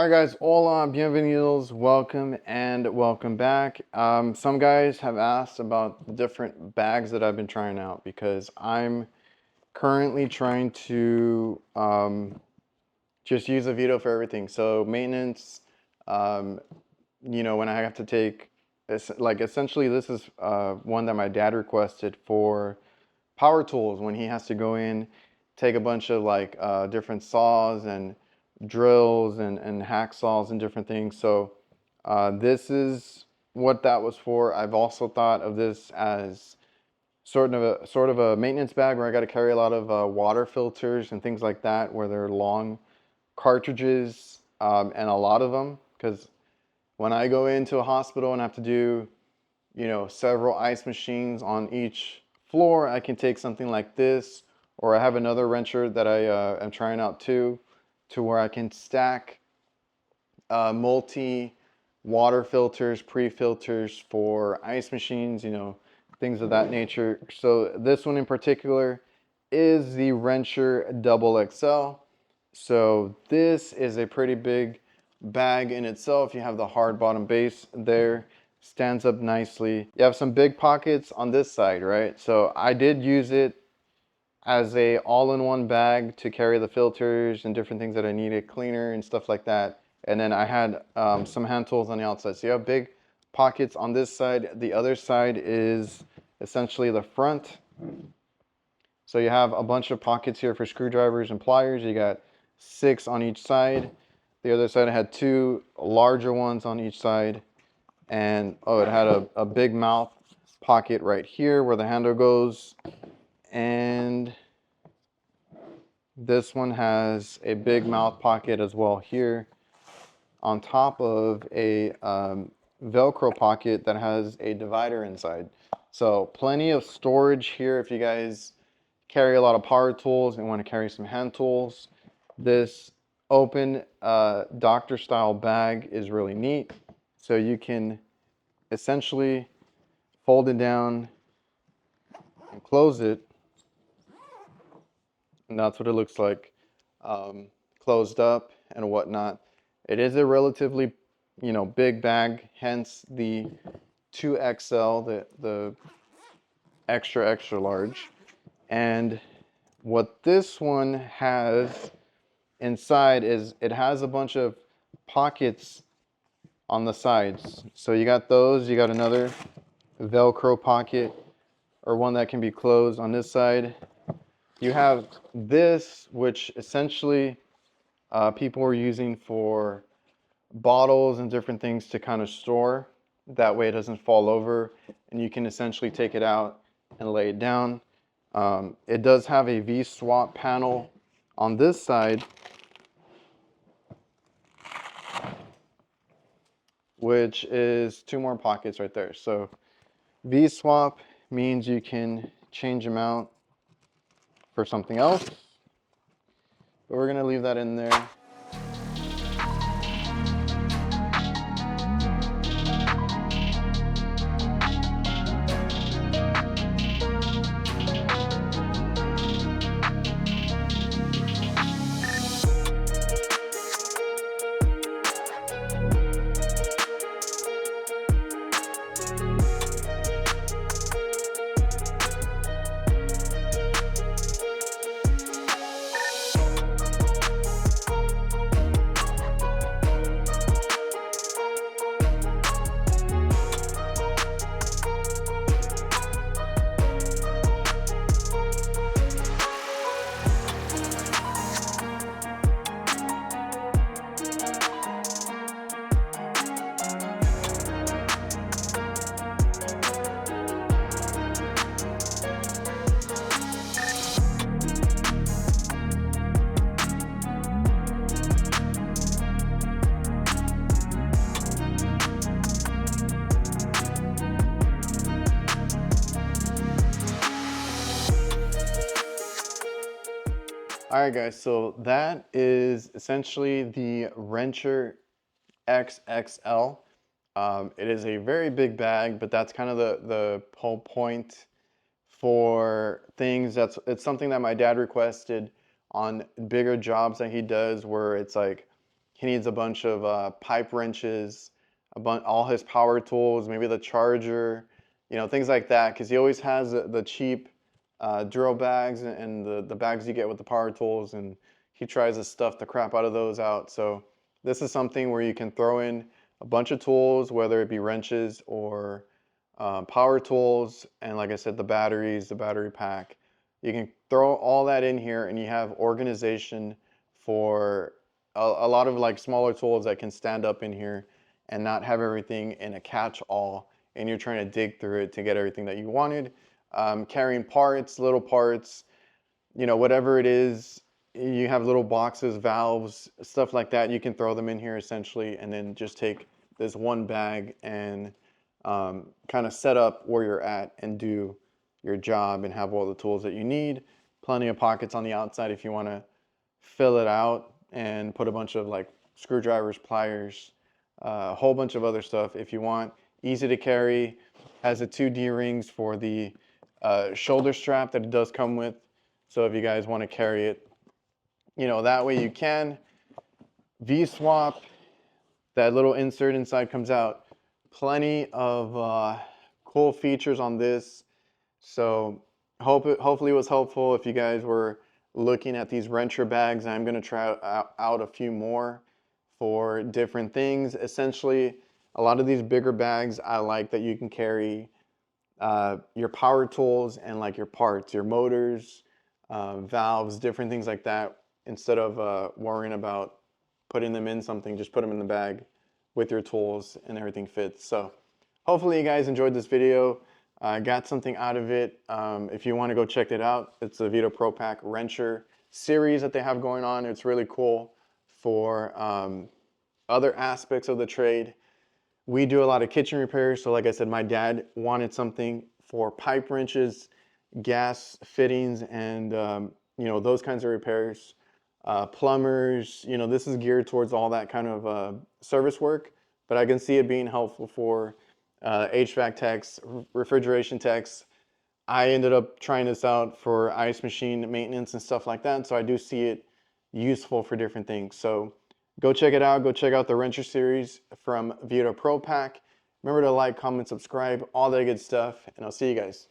All right, guys, hola, bienvenidos, welcome and welcome back. Some guys have asked about the different bags that I've been trying out because I'm currently trying to just use a Veto for everything. So maintenance, um, when I have to take, like essentially this is one that my dad requested for power tools when he has to go in, take a bunch of like different saws and drills and hacksaws and different things. So this is what that was for. I've also thought of this as sort of a maintenance bag where I got to carry a lot of water filters and things like that, where they're long cartridges and a lot of them. Because when I go into a hospital and have to do, several ice machines on each floor, I can take something like this, or I have another wrencher that I am trying out too, to where I can stack multi water filters, pre-filters for ice machines, things of that nature. So this one in particular is the wrencher double XL. So this is a pretty big bag in itself. You have the hard bottom base there, stands up nicely. You have some big pockets on this side, right? So I did use it as a all-in-one bag to carry the filters and different things that I needed, cleaner and stuff like that. And then I had some hand tools on the outside. So you have big pockets on this side. The other side is essentially the front. So you have a bunch of pockets here for screwdrivers and pliers. You got 6 on each side. The other side I had 2 larger ones on each side. And it had a big mouth pocket right here where the handle goes. And this one has a big mouth pocket as well here, on top of a Velcro pocket that has a divider inside. So plenty of storage here if you guys carry a lot of power tools and want to carry some hand tools. This open doctor style bag is really neat. So you can essentially fold it down and close it. And that's what it looks like, closed up and whatnot. It is a relatively, big bag, hence the 2XL, the extra, extra large. And what this one has inside is it has a bunch of pockets on the sides. So you got those, you got another Velcro pocket or one that can be closed on this side. You have this, which essentially people were using for bottles and different things to kind of store. That way it doesn't fall over and you can essentially take it out and lay it down. It does have a V-swap panel on this side, which is 2 more pockets right there. So V-swap means you can change them out for something else, but we're gonna leave that in there. All right, guys, so that is essentially the Wrencher XXL. It is a very big bag, but that's kind of the whole point for things. It's something that my dad requested on bigger jobs that he does, where it's like he needs a bunch of pipe wrenches, all his power tools, maybe the charger, you know, things like that, because he always has the cheap drill bags and the bags you get with the power tools, and he tries to stuff the crap out of those out. So this is something where you can throw in a bunch of tools, whether it be wrenches or power tools, and like I said, the batteries, the battery pack. You can throw all that in here and you have organization for a lot of like smaller tools that can stand up in here and not have everything in a catch-all, and you're trying to dig through it to get everything that you wanted. Carrying parts, little parts, you know, whatever it is, you have little boxes, valves, stuff like that. You can throw them in here essentially, and then just take this one bag and kind of set up where you're at and do your job and have all the tools that you need. Plenty of pockets on the outside if you want to fill it out and put a bunch of like screwdrivers, pliers, a whole bunch of other stuff if you want. Easy to carry, has the 2 D-rings for the shoulder strap that it does come with. So if you guys want to carry it, you know, that way you can. V-swap, that little insert inside comes out. Plenty of cool features on this. So hopefully it was helpful. If you guys were looking at these wrencher bags, I'm going to try out a few more for different things. Essentially, a lot of these bigger bags, I like that you can carry your power tools and like your parts, your motors, valves, different things like that. Instead of worrying about putting them in something, just put them in the bag with your tools and everything fits. So hopefully you guys enjoyed this video. Got something out of it. If you want to go check it out, it's the Veto Pro Pack Wrencher series that they have going on. It's really cool for other aspects of the trade. We do a lot of kitchen repairs. So like I said, my dad wanted something for pipe wrenches, gas fittings, and you know, those kinds of repairs. Plumbers, you know, this is geared towards all that kind of service work, but I can see it being helpful for HVAC techs, refrigeration techs. I ended up trying this out for ice machine maintenance and stuff like that, so I do see it useful for different things. So go check it out. Go check out the Wrencher series from Veto Pro Pack. Remember to like, comment, subscribe, all that good stuff, and I'll see you guys.